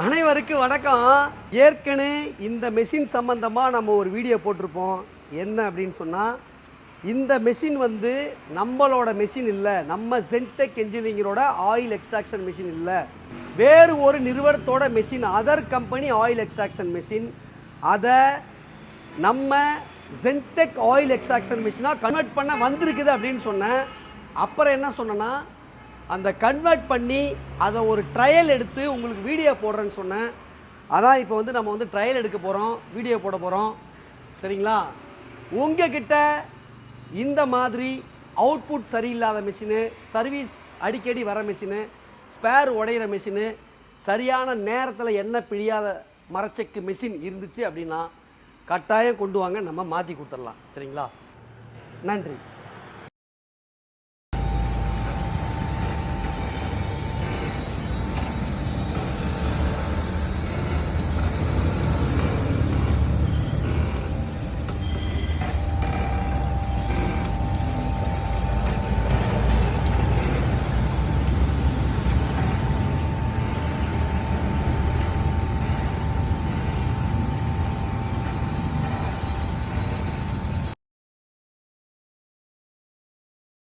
அனைவருக்கும் வணக்கம். ஏற்கனவே இந்த மெஷின் சம்பந்தமாக நம்ம ஒரு வீடியோ போட்டிருப்போம். என்ன அப்படின்னு சொன்னால், இந்த மெஷின் வந்து நம்மளோட மெஷின் இல்லை, நம்ம ஜென்டெக் என்ஜினியரிங்கரோட ஆயில் எக்ஸ்ட்ராக்ஷன் மெஷின் இல்லை, வேறு ஒரு நிறுவனத்தோட machine, other company oil extraction machine. அதை நம்ம ஜென்டெக் ஆயில் எக்ஸ்ட்ராக்ஷன் மெஷினாக கன்வெர்ட் பண்ண வந்திருக்குது அப்படின்னு சொன்னேன். அப்புறம் என்ன சொன்னேன்னா, அந்த கன்வெர்ட் பண்ணி அதை ஒரு ட்ரையல் எடுத்து உங்களுக்கு வீடியோ போடுறேன்னு சொன்னேன். அதான் இப்போ வந்து நம்ம வந்து ட்ரையல் எடுக்க போகிறோம், வீடியோ போட போகிறோம். சரிங்களா? உங்ககிட்ட இந்த மாதிரி அவுட்புட் சரியில்லாத மிஷினு, சர்வீஸ் அடிக்கடி வர மிஷினு, ஸ்பேர் உடையிற மிஷினு, சரியான நேரத்தில் எண்ணெய் பிழியாத மரச்செக்கு மிஷின் இருந்துச்சு அப்படின்னா கட்டாயம் கொண்டு வாங்க, நம்ம மாற்றி கொடுத்துடலாம். சரிங்களா? நன்றி.